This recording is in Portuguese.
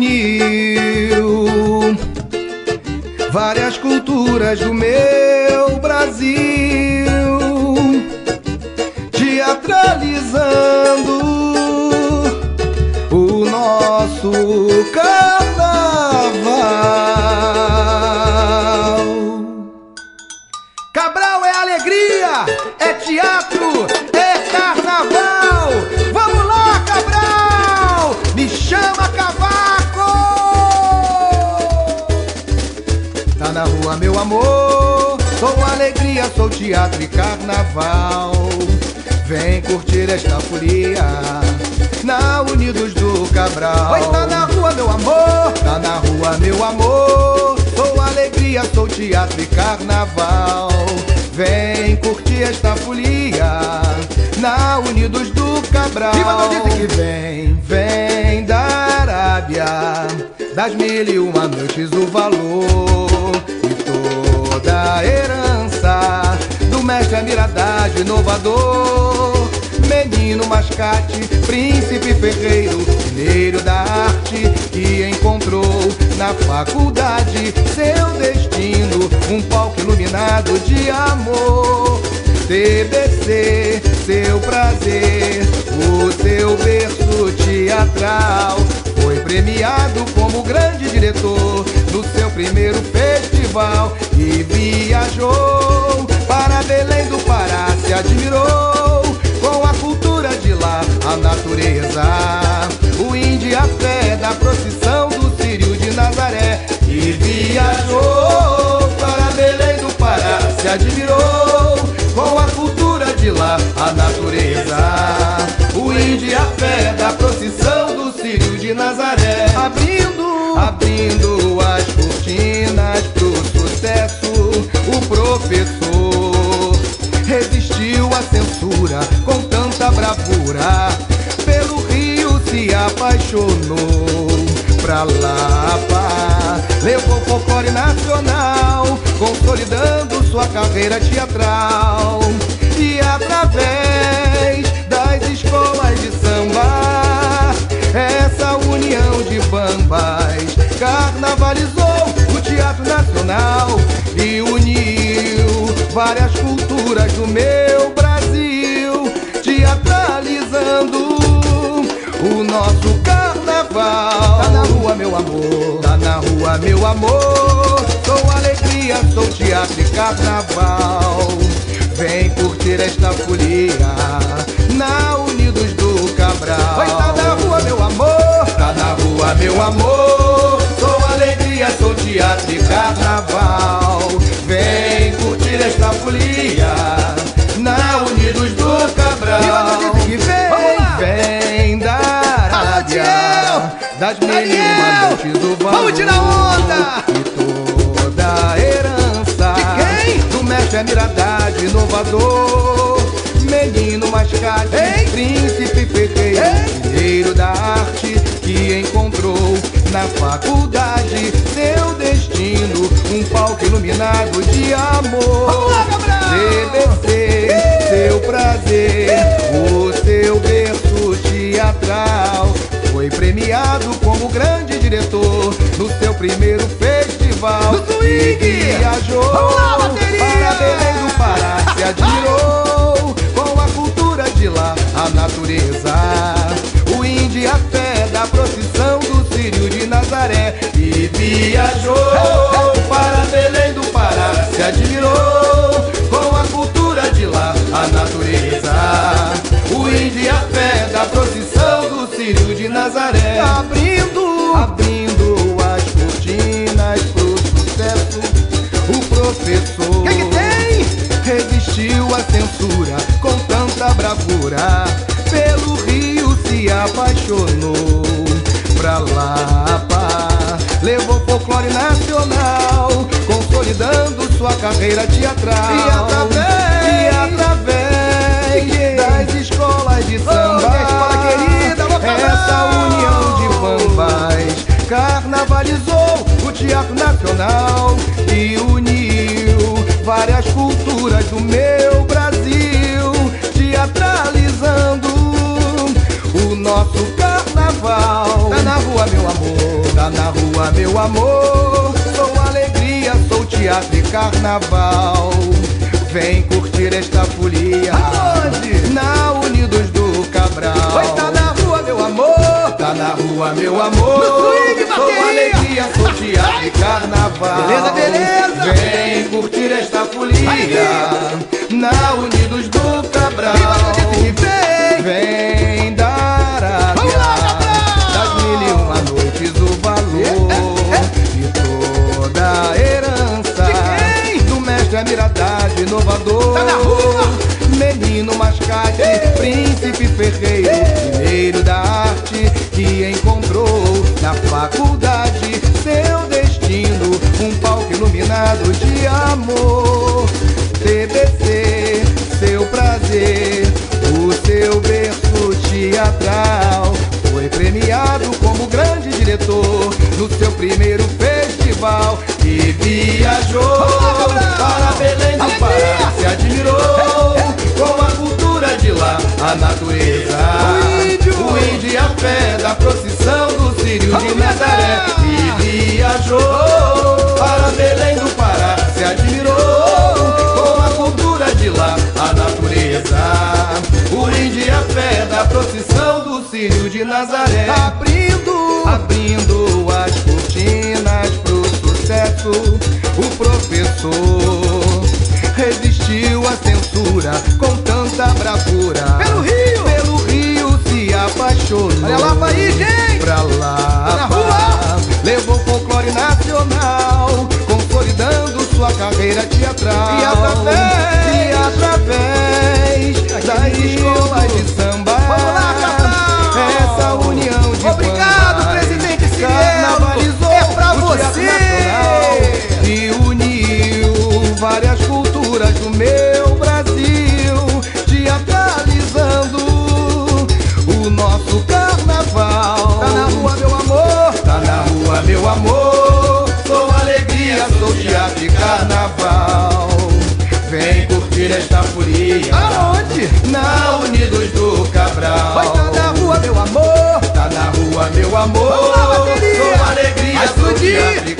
uniu várias culturas do meu Brasil, teatralizando o nosso carnaval. Cabral é alegria, é teatro, é carnaval. Vamos lá, Cabral, me chama cavaco. Tá na rua, meu amor, sou alegria, sou teatro e carnaval. Vem curtir esta folia na Unidos do Cabral. Oi, tá na rua, meu amor, tá na rua, meu amor, sou alegria, sou teatro e carnaval. Vem curtir esta folia na Unidos do Cabral. Viva Dodite que vem da Arábia, das 1001 noites o valor e toda a herança do mestre Amiradade inovador. Menino mascate, príncipe ferreiro, mineiro da arte, que encontrou na faculdade seu destino, um palco iluminado de amor. TBC, seu prazer, o seu berço teatral, foi premiado como grande diretor no seu primeiro festival e viajou para Belém do Pará, se admirou com a cultura de lá, a natureza, o índio e a fé da procissão do Círio de Nazaré. E viajou para Belém do Pará, se admirou com a cultura de lá, a natureza, o índio e a fé da procissão do Círio de Nazaré. Abrindo as cortinas pro sucesso, o professor resistiu à censura com tanta bravura, pelo Rio se apaixonou, pra Lapa levou folclore nacional, consolidando sua carreira teatral. E através das escolas de samba, essa união de bambas carnavalizou o teatro nacional e uniu várias culturas do meu Brasil, teatralizando o nosso carnaval. Tá na rua, meu amor, tá na rua, meu amor, sou alegria, sou teatro e carnaval. Vem curtir esta folia na Unidos do Cabral. Oi, tá na rua, meu amor, tá na rua, meu amor, sou alegria, sou teatro e carnaval. Vem curtir esta folia na Unidos do Cabral. Que vem da Arábia, das 1001 noites do valor. Vamos tirar onda! E toda a herança do mestre Amiradade inovador. Menino mascate, príncipe ferreiro, mineiro da arte, que encontrou na faculdade seu destino, um palco iluminado de amor. TBC, seu prazer, o seu berço teatral, foi premiado como grande diretor no seu primeiro festival. No swing! E viajou para Belém do Pará, se admirou com a cultura de lá, a natureza, o índio e a fé da procissão do Círio de Nazaré. E viajou para Belém do Pará, se admirou com a cultura de lá, a natureza, o índio e a fé da procissão do Círio de Nazaré. Abrindo as cortinas pro sucesso, o professor que tem? Resistiu à censura com tanta bravura, pelo Rio se apaixonou, pra Lapa levou folclore nacional, consolidando sua carreira teatral. E através das escolas de samba, essa união de bambas carnavalizou o teatro nacional e uniu várias culturas do meu Brasil, teatralizando o nosso carnaval. Tá na rua, meu amor, amor, sou alegria, sou teatro e carnaval. Vem curtir esta folia. Aonde? Na Unidos do Cabral. Oi, tá na rua, meu amor. Tá na rua, meu amor. No swing, sou bateria. alegria, sou teatro e carnaval. Beleza, beleza. Vem curtir esta folia. Na Unidos do Cabral. Vem dar a das 1001 noites o valor de toda a herança do mestre Amiradade inovador. Tá na rua. Menino Mascate, príncipe ferreiro, primeiro da arte que encontrou na faculdade seu destino, um palco iluminado de amor. TBC, seu prazer, o seu berço teatral, foi premiado como grande diretor no seu primeiro festival e viajou para Belém do Pará, se admirou com a cultura de lá, a natureza, o índio e a fé da procissão do Círio de Nazaré. E viajou para Belém do Pará, se admirou com a cultura de lá, a natureza, o índio e a fé da procissão do Círio de Nazaré. Abrindo as cortinas pro sucesso, o professor resistiu à censura com tanta bravura. Pelo Rio se apaixonou. Olha lá, Paris, gente. Pra lá, na rua. Levou folclore nacional, consolidando sua carreira teatral. E através das escolas de samba. Vamos lá, Cabral. Essa união de obrigado, bandas presidente Cirilo. carnavalizou É pra o teatro você. nacional e uniu várias culturas do meu Brasil, teatralizando o nosso carnaval. Tá na rua, meu amor. Tá na rua, meu amor, sou alegria, sou teatro e carnaval. Vem curtir esta folia. Aonde? Na Unidos do Cabral. Vai, tá na rua, meu amor. Tá na rua, meu amor. Vamos lá, bateria. Sou alegria, Vai sou explodir. teatro e